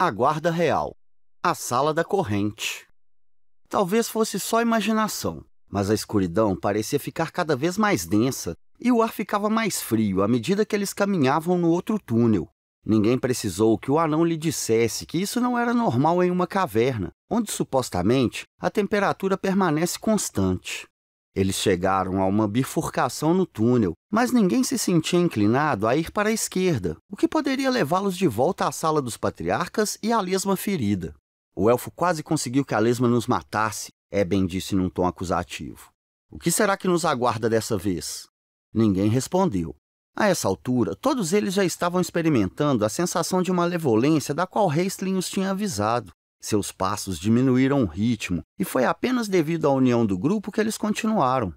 A Guarda Real. A Sala da Corrente. Talvez fosse só imaginação, mas a escuridão parecia ficar cada vez mais densa e o ar ficava mais frio à medida que eles caminhavam no outro túnel. Ninguém precisou que o anão lhe dissesse que isso não era normal em uma caverna, onde supostamente a temperatura permanece constante. Eles chegaram a uma bifurcação no túnel, mas ninguém se sentia inclinado a ir para a esquerda, o que poderia levá-los de volta à Sala dos Patriarcas e à lesma ferida. O elfo quase conseguiu que a lesma nos matasse, Eben disse num tom acusativo. O que será que nos aguarda dessa vez? Ninguém respondeu. A essa altura, todos eles já estavam experimentando a sensação de malevolência da qual Raistlin os tinha avisado. Seus passos diminuíram o ritmo, e foi apenas devido à união do grupo que eles continuaram.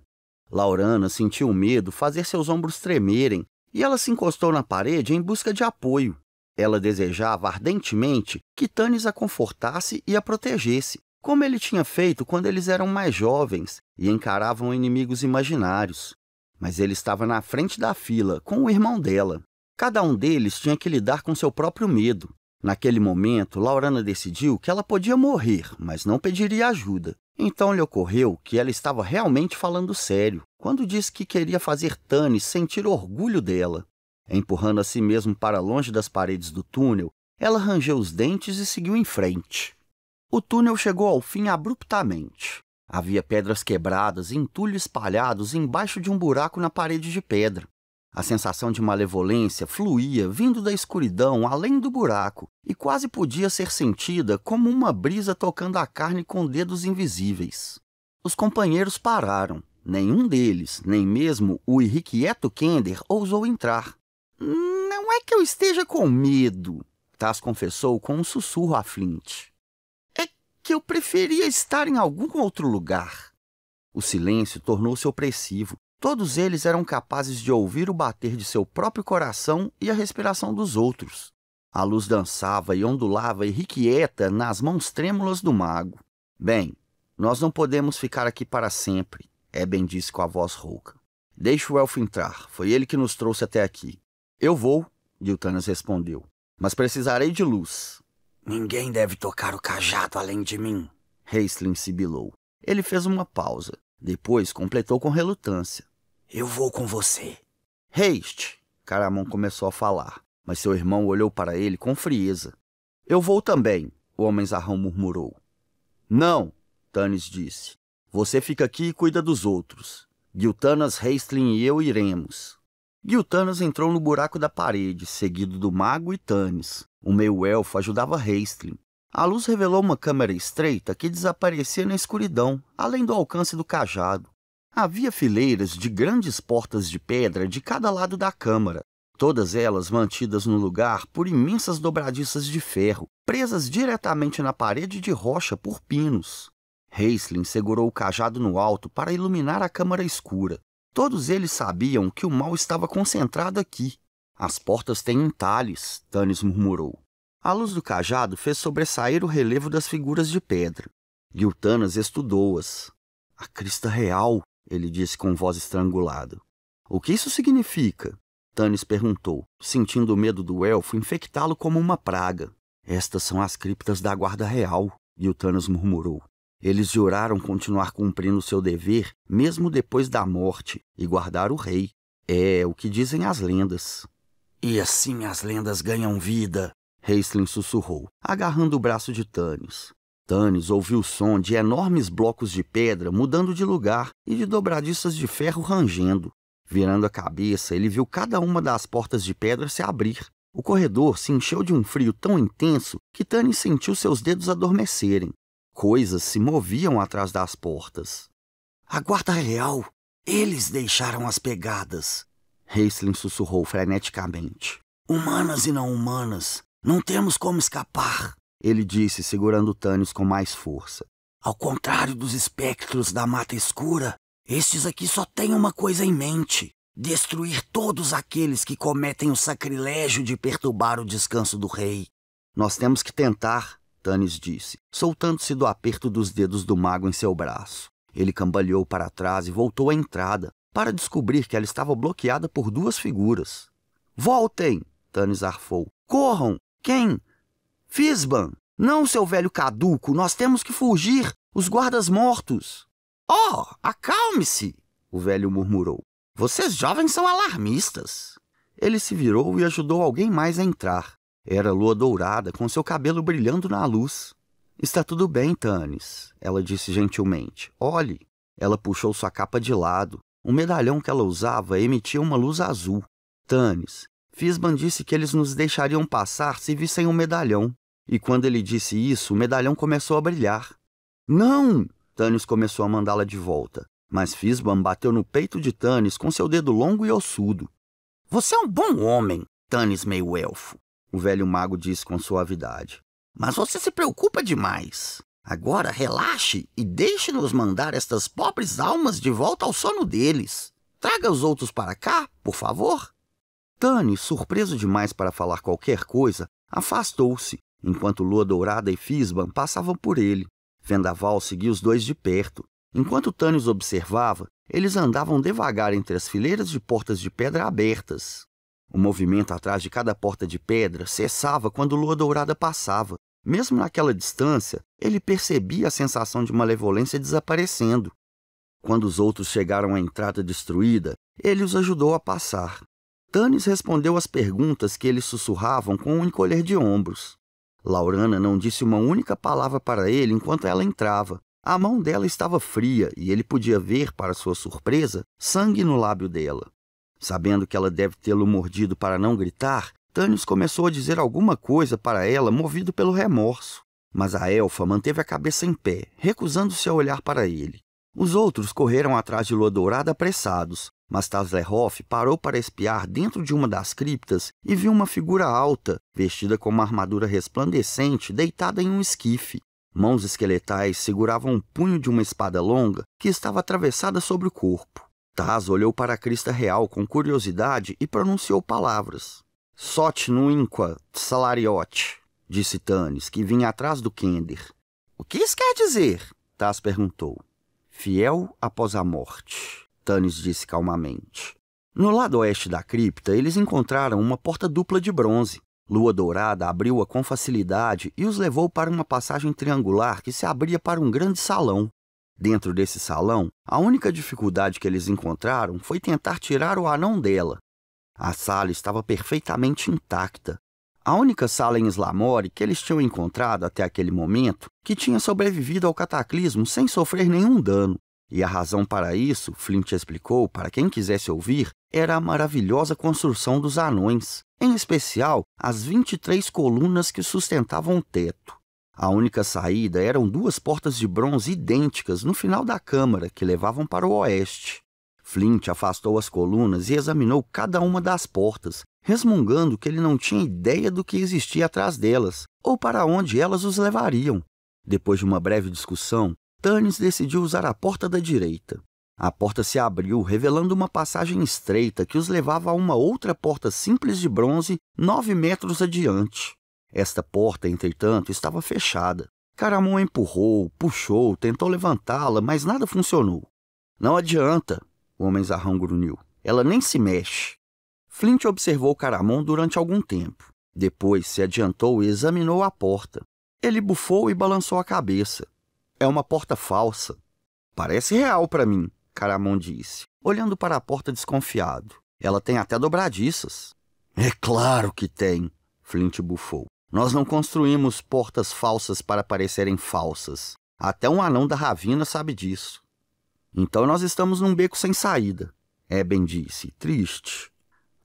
Laurana sentiu o medo fazer seus ombros tremerem, e ela se encostou na parede em busca de apoio. Ela desejava ardentemente que Tanis a confortasse e a protegesse, como ele tinha feito quando eles eram mais jovens e encaravam inimigos imaginários. Mas ele estava na frente da fila, com o irmão dela. Cada um deles tinha que lidar com seu próprio medo. Naquele momento, Laurana decidiu que ela podia morrer, mas não pediria ajuda. Então lhe ocorreu que ela estava realmente falando sério, quando disse que queria fazer Tanis sentir orgulho dela. Empurrando a si mesmo para longe das paredes do túnel, ela rangeu os dentes e seguiu em frente. O túnel chegou ao fim abruptamente. Havia pedras quebradas e entulho espalhados embaixo de um buraco na parede de pedra. A sensação de malevolência fluía vindo da escuridão além do buraco e quase podia ser sentida como uma brisa tocando a carne com dedos invisíveis. Os companheiros pararam. Nenhum deles, nem mesmo o irrequieto Kender, ousou entrar. Não é que eu esteja com medo, Taz confessou com um sussurro a Flint. É que eu preferia estar em algum outro lugar. O silêncio tornou-se opressivo. Todos eles eram capazes de ouvir o bater de seu próprio coração e a respiração dos outros. A luz dançava e ondulava irrequieta nas mãos trêmulas do mago. Bem, nós não podemos ficar aqui para sempre, Eben disse com a voz rouca. Deixe o elfo entrar, foi ele que nos trouxe até aqui. Eu vou, Giltanas respondeu, mas precisarei de luz. Ninguém deve tocar o cajado além de mim, Raistlin sibilou. Ele fez uma pausa. Depois completou com relutância. Eu vou com você. Haste, Caramon começou a falar, mas seu irmão olhou para ele com frieza. Eu vou também, o homenzarrão murmurou. Não, Tanis disse. Você fica aqui e cuida dos outros. Giltanas, Raistlin e eu iremos. Giltanas entrou no buraco da parede, seguido do mago e Tanis. O meio-elfo ajudava Raistlin. A luz revelou uma câmara estreita que desaparecia na escuridão, além do alcance do cajado. Havia fileiras de grandes portas de pedra de cada lado da câmara, todas elas mantidas no lugar por imensas dobradiças de ferro, presas diretamente na parede de rocha por pinos. Raistlin segurou o cajado no alto para iluminar a câmara escura. Todos eles sabiam que o mal estava concentrado aqui. As portas têm entalhes, Tanis murmurou. A luz do cajado fez sobressair o relevo das figuras de pedra. Giltanas estudou-as. A crista real, ele disse com voz estrangulada. O que isso significa? Tanis perguntou, sentindo o medo do elfo infectá-lo como uma praga. Estas são as criptas da Guarda Real, Giltanas murmurou. Eles juraram continuar cumprindo seu dever, mesmo depois da morte, e guardar o rei. É o que dizem as lendas. E assim as lendas ganham vida, Raistlin sussurrou, agarrando o braço de Tanis. Tanis ouviu o som de enormes blocos de pedra mudando de lugar e de dobradiças de ferro rangendo. Virando a cabeça, ele viu cada uma das portas de pedra se abrir. O corredor se encheu de um frio tão intenso que Tanis sentiu seus dedos adormecerem. Coisas se moviam atrás das portas. A Guarda Real! Eles deixaram as pegadas! Raistlin sussurrou freneticamente. Humanas e não humanas! Não temos como escapar! Ele disse, segurando Tanis com mais força. Ao contrário dos espectros da Mata Escura, estes aqui só têm uma coisa em mente. Destruir todos aqueles que cometem o sacrilégio de perturbar o descanso do rei. Nós temos que tentar, Tanis disse, soltando-se do aperto dos dedos do mago em seu braço. Ele cambaleou para trás e voltou à entrada, para descobrir que ela estava bloqueada por duas figuras. Voltem! Tanis arfou. Corram! Quem? Fizban! Não, seu velho caduco, nós temos que fugir! Os guardas mortos! Oh, acalme-se! O velho murmurou. Vocês jovens são alarmistas! Ele se virou e ajudou alguém mais a entrar. Era Lua Dourada, com seu cabelo brilhando na luz. Está tudo bem, Tanis, ela disse gentilmente. Olhe. Ela puxou sua capa de lado. O medalhão que ela usava emitia uma luz azul. Tanis, Fizban disse que eles nos deixariam passar se vissem o medalhão. E quando ele disse isso, o medalhão começou a brilhar. Não! Tanis começou a mandá-la de volta. Mas Fizban bateu no peito de Tanis com seu dedo longo e ossudo. Você é um bom homem, Tanis meio-elfo, o velho mago disse com suavidade. Mas você se preocupa demais. Agora relaxe e deixe-nos mandar estas pobres almas de volta ao sono deles. Traga os outros para cá, por favor. Tanis, surpreso demais para falar qualquer coisa, afastou-se, enquanto Lua Dourada e Fizban passavam por ele. Vendaval seguia os dois de perto. Enquanto Tanis observava, eles andavam devagar entre as fileiras de portas de pedra abertas. O movimento atrás de cada porta de pedra cessava quando Lua Dourada passava. Mesmo naquela distância, ele percebia a sensação de malevolência desaparecendo. Quando os outros chegaram à entrada destruída, ele os ajudou a passar. Tanis respondeu às perguntas que eles sussurravam com um encolher de ombros. Laurana não disse uma única palavra para ele enquanto ela entrava. A mão dela estava fria e ele podia ver, para sua surpresa, sangue no lábio dela. Sabendo que ela deve tê-lo mordido para não gritar, Tanis começou a dizer alguma coisa para ela, movido pelo remorso. Mas a elfa manteve a cabeça em pé, recusando-se a olhar para ele. Os outros correram atrás de Lua Dourada apressados, mas Tazlehoff parou para espiar dentro de uma das criptas e viu uma figura alta, vestida com uma armadura resplandecente, deitada em um esquife. Mãos esqueletais seguravam um punho de uma espada longa que estava atravessada sobre o corpo. Taz olhou para a crista real com curiosidade e pronunciou palavras. Sot Nuinqua Tsalariot, disse Tanis, que vinha atrás do Kender. O que isso quer dizer? Taz perguntou. Fiel após a morte, Tanis disse calmamente. No lado oeste da cripta, eles encontraram uma porta dupla de bronze. Lua Dourada abriu-a com facilidade e os levou para uma passagem triangular que se abria para um grande salão. Dentro desse salão, a única dificuldade que eles encontraram foi tentar tirar o anão dela. A sala estava perfeitamente intacta. A única sala em Islamore que eles tinham encontrado até aquele momento que tinha sobrevivido ao cataclismo sem sofrer nenhum dano. E a razão para isso, Flint explicou para quem quisesse ouvir, era a maravilhosa construção dos anões, em especial as 23 colunas que sustentavam o teto. A única saída eram 2 portas de bronze idênticas no final da câmara que levavam para o oeste. Flint afastou as colunas e examinou cada uma das portas, resmungando que ele não tinha ideia do que existia atrás delas, ou para onde elas os levariam. Depois de uma breve discussão, Tanis decidiu usar a porta da direita. A porta se abriu, revelando uma passagem estreita que os levava a uma outra porta simples de bronze 9 metros adiante. Esta porta, entretanto, estava fechada. Caramon empurrou, puxou, tentou levantá-la, mas nada funcionou. Não adianta, o homem-zarrão grunhiu. Ela nem se mexe. Flint observou Caramon durante algum tempo. Depois se adiantou e examinou a porta. Ele bufou e balançou a cabeça. É uma porta falsa. Parece real para mim, Caramon disse, olhando para a porta desconfiado. Ela tem até dobradiças. É claro que tem, Flint bufou. Nós não construímos portas falsas para parecerem falsas. Até um anão da Ravina sabe disso. Então nós estamos num beco sem saída, Eben disse, triste.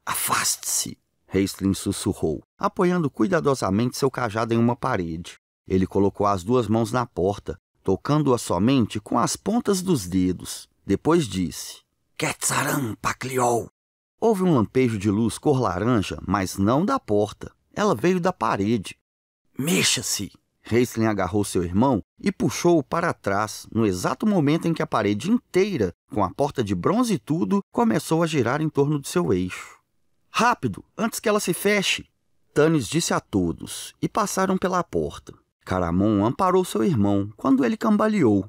Afaste-se, Raistlin sussurrou, apoiando cuidadosamente seu cajado em uma parede. Ele colocou as 2 mãos na porta, tocando-a somente com as pontas dos dedos. Depois disse, Quetzaram Pacliol. Houve um lampejo de luz cor laranja, mas não da porta. Ela veio da parede. Mexa-se! Raistlin agarrou seu irmão e puxou-o para trás, no exato momento em que a parede inteira, com a porta de bronze e tudo, começou a girar em torno de seu eixo. Rápido, antes que ela se feche! Tanis disse a todos, e passaram pela porta. Caramon amparou seu irmão, quando ele cambaleou.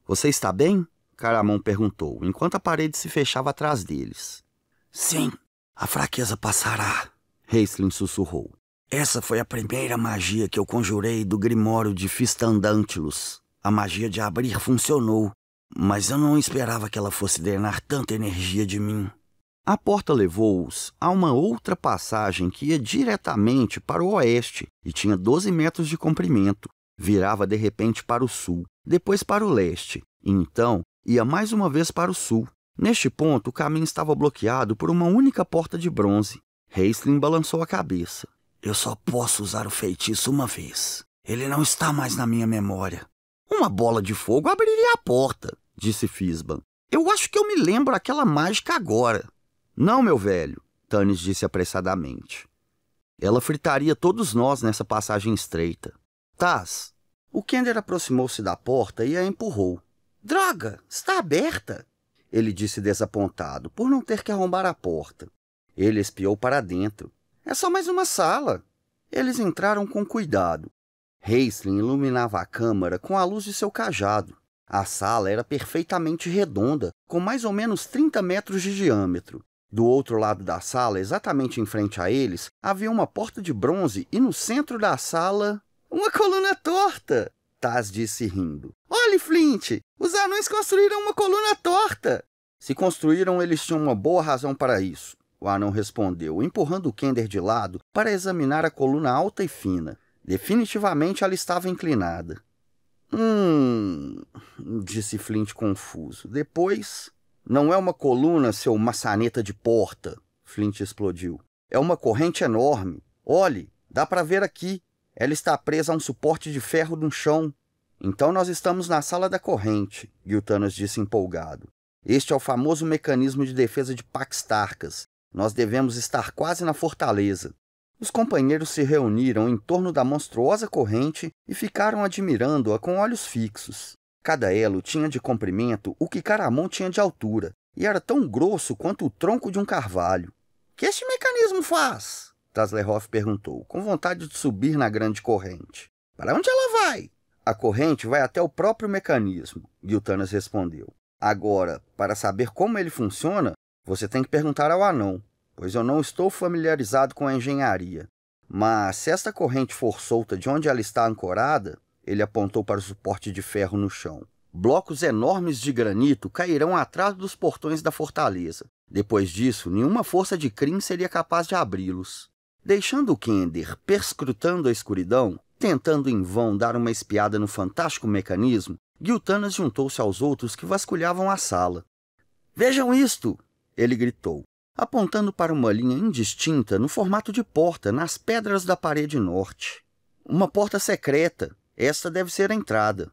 Você está bem? Caramon perguntou, enquanto a parede se fechava atrás deles. Sim, a fraqueza passará, Raistlin sussurrou. Essa foi a primeira magia que eu conjurei do Grimório de Fistandântilus. A magia de abrir funcionou, mas eu não esperava que ela fosse drenar tanta energia de mim. A porta levou-os a uma outra passagem que ia diretamente para o oeste e tinha 12 metros de comprimento. Virava de repente para o sul, depois para o leste, e então ia mais uma vez para o sul. Neste ponto, o caminho estava bloqueado por uma única porta de bronze. Raistlin balançou a cabeça. Eu só posso usar o feitiço uma vez. Ele não está mais na minha memória. Uma bola de fogo abriria a porta, disse Fizban. Eu acho que eu me lembro aquela mágica agora. Não, meu velho, Tanis disse apressadamente. Ela fritaria todos nós nessa passagem estreita. Taz, o Kender aproximou-se da porta e a empurrou. Droga, está aberta, ele disse desapontado por não ter que arrombar a porta. Ele espiou para dentro. É só mais uma sala. Eles entraram com cuidado. Raistlin iluminava a câmara com a luz de seu cajado. A sala era perfeitamente redonda, com mais ou menos 30 metros de diâmetro. Do outro lado da sala, exatamente em frente a eles, havia uma porta de bronze e no centro da sala... Uma coluna torta! Taz disse rindo. Olhe, Flint! Os anões construíram uma coluna torta! Se construíram, eles tinham uma boa razão para isso. O anão respondeu, empurrando o Kender de lado para examinar a coluna alta e fina. Definitivamente ela estava inclinada. Disse Flint confuso. Depois... Não é uma coluna, seu maçaneta de porta, Flint explodiu. É uma corrente enorme. Olhe, dá para ver aqui. Ela está presa a um suporte de ferro no chão. Então nós estamos na sala da corrente, Giltanas disse empolgado. Este é o famoso mecanismo de defesa de Pax Tarkas. Nós devemos estar quase na fortaleza. Os companheiros se reuniram em torno da monstruosa corrente e ficaram admirando-a com olhos fixos. Cada elo tinha de comprimento o que Caramon tinha de altura, e era tão grosso quanto o tronco de um carvalho. — Que este mecanismo faz? Tazlehoff perguntou, com vontade de subir na grande corrente. — Para onde ela vai? — A corrente vai até o próprio mecanismo, Giltanas respondeu. — Agora, para saber como ele funciona, você tem que perguntar ao anão, pois eu não estou familiarizado com a engenharia. Mas se esta corrente for solta de onde ela está ancorada... Ele apontou para o suporte de ferro no chão. Blocos enormes de granito cairão atrás dos portões da fortaleza. Depois disso, nenhuma força de Kryn seria capaz de abri-los. Deixando o Kender perscrutando a escuridão, tentando em vão dar uma espiada no fantástico mecanismo, Giltanas juntou-se aos outros que vasculhavam a sala. — Vejam isto! Ele gritou, apontando para uma linha indistinta no formato de porta nas pedras da parede norte. Uma porta secreta. Esta deve ser a entrada.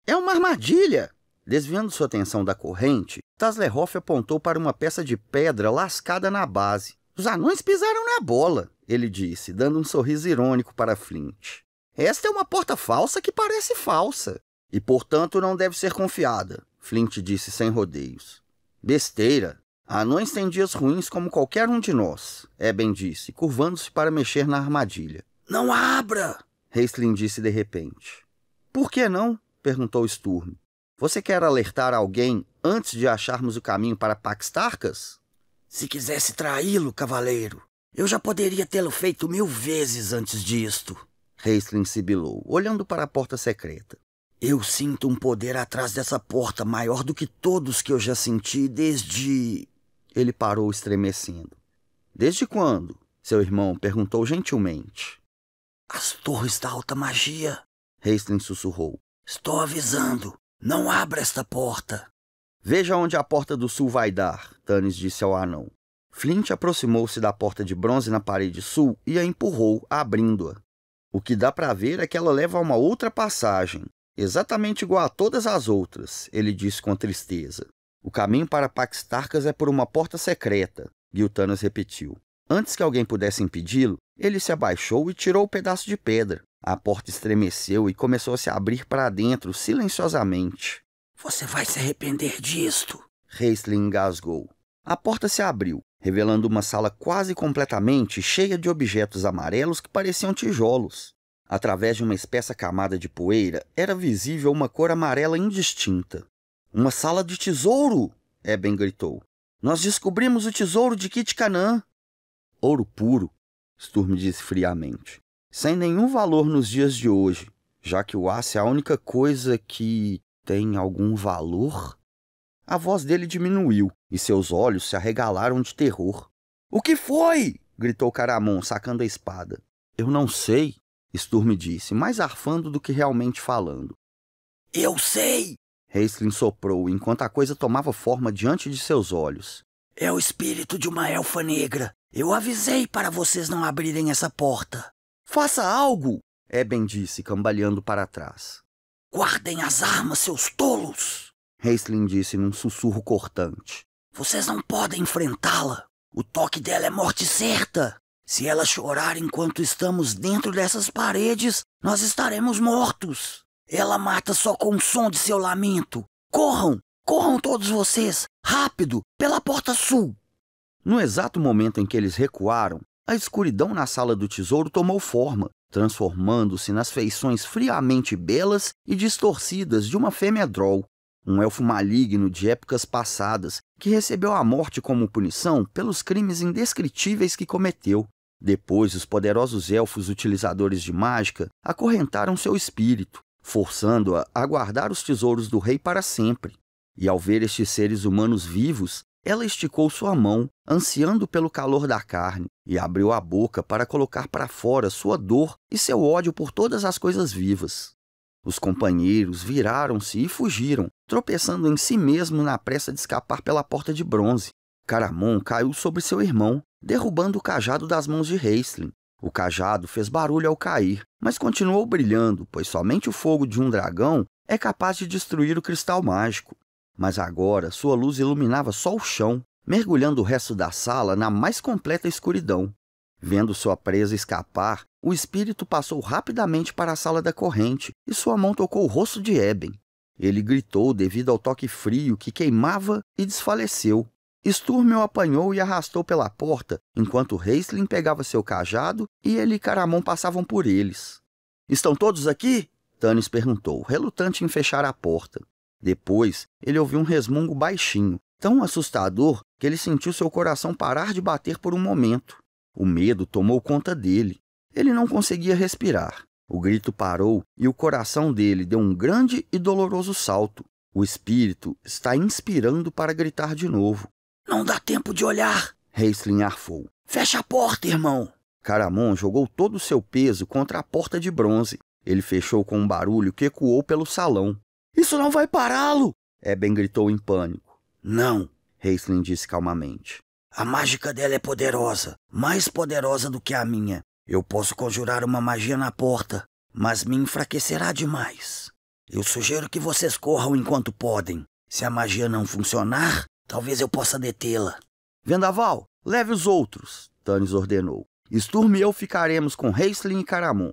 É uma armadilha! Desviando sua atenção da corrente, Tazlehoff apontou para uma peça de pedra lascada na base. Os anões pisaram na bola, ele disse, dando um sorriso irônico para Flint. Esta é uma porta falsa que parece falsa. E, portanto, não deve ser confiada, Flint disse sem rodeios. Besteira. Anões têm dias ruins como qualquer um de nós, Eben disse, curvando-se para mexer na armadilha. Não abra! Raistlin disse de repente. — Por que não? Perguntou Sturm. — Você quer alertar alguém antes de acharmos o caminho para Pax Tarkas? — Se quisesse traí-lo, cavaleiro, eu já poderia tê-lo feito 1000 vezes antes disto. Raistlin sibilou, olhando para a porta secreta. — Eu sinto um poder atrás dessa porta maior do que todos que eu já senti desde... Ele parou estremecendo. — Desde quando? Seu irmão perguntou gentilmente. As torres da alta magia, Raistlin sussurrou. Estou avisando, não abra esta porta. Veja onde a porta do sul vai dar, Tanis disse ao anão. Flint aproximou-se da porta de bronze na parede sul e a empurrou, abrindo-a. O que dá para ver é que ela leva a uma outra passagem, exatamente igual a todas as outras, ele disse com tristeza. O caminho para Pax Tarkas é por uma porta secreta, Giltanas repetiu. Antes que alguém pudesse impedi-lo, ele se abaixou e tirou o pedaço de pedra. A porta estremeceu e começou a se abrir para dentro silenciosamente. — Você vai se arrepender disto, Raistlin engasgou. A porta se abriu, revelando uma sala quase completamente cheia de objetos amarelos que pareciam tijolos. Através de uma espessa camada de poeira, era visível uma cor amarela indistinta. — Uma sala de tesouro! Eben gritou. — Nós descobrimos o tesouro de Kit Canaã! Ouro puro. Sturm disse friamente. Sem nenhum valor nos dias de hoje, já que o aço é a única coisa que tem algum valor? A voz dele diminuiu e seus olhos se arregalaram de terror. O que foi? Gritou Caramon, sacando a espada. Eu não sei, Sturm disse, mais arfando do que realmente falando. Eu sei! Raistlin soprou, enquanto a coisa tomava forma diante de seus olhos. É o espírito de uma elfa negra. Eu avisei para vocês não abrirem essa porta. Faça algo! Eben disse, cambaleando para trás. Guardem as armas, seus tolos! Raistlin disse num sussurro cortante. Vocês não podem enfrentá-la. O toque dela é morte certa. Se ela chorar enquanto estamos dentro dessas paredes, nós estaremos mortos. Ela mata só com o som de seu lamento. Corram! Corram todos vocês! Rápido! Pela porta sul! No exato momento em que eles recuaram, a escuridão na sala do tesouro tomou forma, transformando-se nas feições friamente belas e distorcidas de uma fêmea Droll, um elfo maligno de épocas passadas, que recebeu a morte como punição pelos crimes indescritíveis que cometeu. Depois, os poderosos elfos utilizadores de mágica acorrentaram seu espírito, forçando-a a guardar os tesouros do rei para sempre. E ao ver estes seres humanos vivos, ela esticou sua mão, ansiando pelo calor da carne, e abriu a boca para colocar para fora sua dor e seu ódio por todas as coisas vivas. Os companheiros viraram-se e fugiram, tropeçando em si mesmo na pressa de escapar pela porta de bronze. Caramon caiu sobre seu irmão, derrubando o cajado das mãos de Raistlin. O cajado fez barulho ao cair, mas continuou brilhando, pois somente o fogo de um dragão é capaz de destruir o cristal mágico. Mas agora sua luz iluminava só o chão, mergulhando o resto da sala na mais completa escuridão. Vendo sua presa escapar, o espírito passou rapidamente para a sala da corrente e sua mão tocou o rosto de Eben. Ele gritou devido ao toque frio que queimava e desfaleceu. Sturm o apanhou e arrastou pela porta, enquanto Raistlin pegava seu cajado e ele e Caramon passavam por eles. — Estão todos aqui? Tanis perguntou, relutante em fechar a porta. Depois, ele ouviu um resmungo baixinho, tão assustador que ele sentiu seu coração parar de bater por um momento. O medo tomou conta dele. Ele não conseguia respirar. O grito parou e o coração dele deu um grande e doloroso salto. O espírito está inspirando para gritar de novo. — Não dá tempo de olhar! Raistlin arfou. — Fecha a porta, irmão! Caramon jogou todo o seu peso contra a porta de bronze. Ele fechou com um barulho que ecoou pelo salão. — Isso não vai pará-lo! Eben gritou em pânico. — Não, Raistlin disse calmamente. A mágica dela é poderosa, mais poderosa do que a minha. Eu posso conjurar uma magia na porta, mas me enfraquecerá demais. Eu sugiro que vocês corram enquanto podem. Se a magia não funcionar, talvez eu possa detê-la. Vendaval, leve os outros, Tanis ordenou. Sturm e eu ficaremos com Raistlin e Caramon.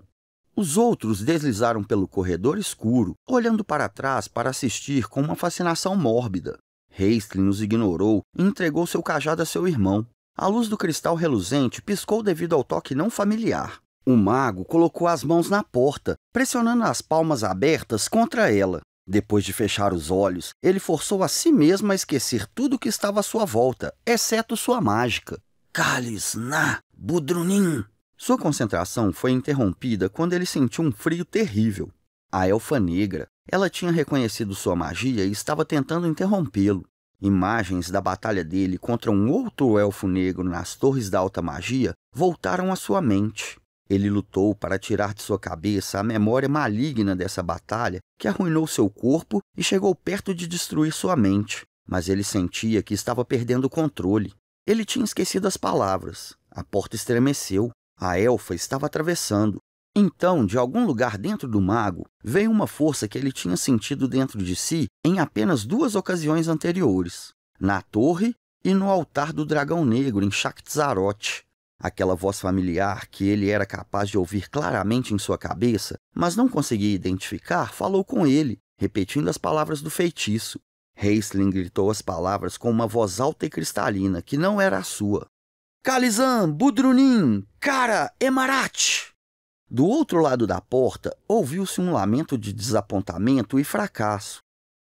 Os outros deslizaram pelo corredor escuro, olhando para trás para assistir com uma fascinação mórbida. Raistlin os ignorou e entregou seu cajado a seu irmão. A luz do cristal reluzente piscou devido ao toque não familiar. O mago colocou as mãos na porta, pressionando as palmas abertas contra ela. Depois de fechar os olhos, ele forçou a si mesmo a esquecer tudo que estava à sua volta, exceto sua mágica. Kalis na Budrunin. Sua concentração foi interrompida quando ele sentiu um frio terrível. A elfa negra. Ela tinha reconhecido sua magia e estava tentando interrompê-lo. Imagens da batalha dele contra um outro elfo negro nas Torres da Alta Magia voltaram à sua mente. Ele lutou para tirar de sua cabeça a memória maligna dessa batalha que arruinou seu corpo e chegou perto de destruir sua mente. Mas ele sentia que estava perdendo o controle. Ele tinha esquecido as palavras. A porta estremeceu. A elfa estava atravessando. Então, de algum lugar dentro do mago, veio uma força que ele tinha sentido dentro de si em apenas 2 ocasiões anteriores, na torre e no altar do dragão negro em Shakti-Zarot. Aquela voz familiar que ele era capaz de ouvir claramente em sua cabeça, mas não conseguia identificar, falou com ele, repetindo as palavras do feitiço. Raistlin gritou as palavras com uma voz alta e cristalina, que não era a sua. Kalizan, Budrunin, Kara, Emarat! Do outro lado da porta, ouviu-se um lamento de desapontamento e fracasso.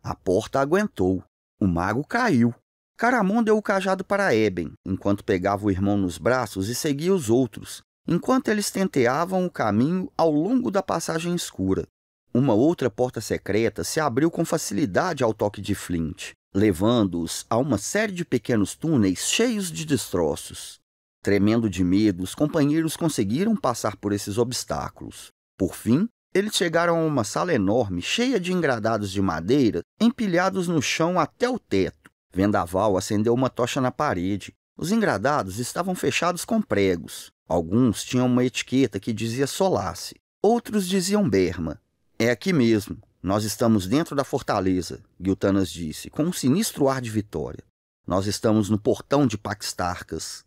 A porta aguentou. O mago caiu. Caramon deu o cajado para Eben, enquanto pegava o irmão nos braços e seguia os outros, enquanto eles tenteavam o caminho ao longo da passagem escura. Uma outra porta secreta se abriu com facilidade ao toque de Flint, levando-os a uma série de pequenos túneis cheios de destroços. Tremendo de medo, os companheiros conseguiram passar por esses obstáculos. Por fim, eles chegaram a uma sala enorme, cheia de engradados de madeira, empilhados no chão até o teto. Vendaval acendeu uma tocha na parede. Os engradados estavam fechados com pregos. Alguns tinham uma etiqueta que dizia Solace. Outros diziam Berma. É aqui mesmo. Nós estamos dentro da fortaleza, Giltanas disse, com um sinistro ar de vitória. Nós estamos no portão de Paxtarcas.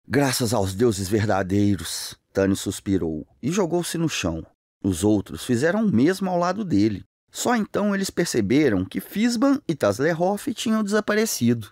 Graças aos deuses verdadeiros, Tânis suspirou e jogou-se no chão. Os outros fizeram o mesmo ao lado dele. Só então eles perceberam que Fisban e Taslerhoff tinham desaparecido.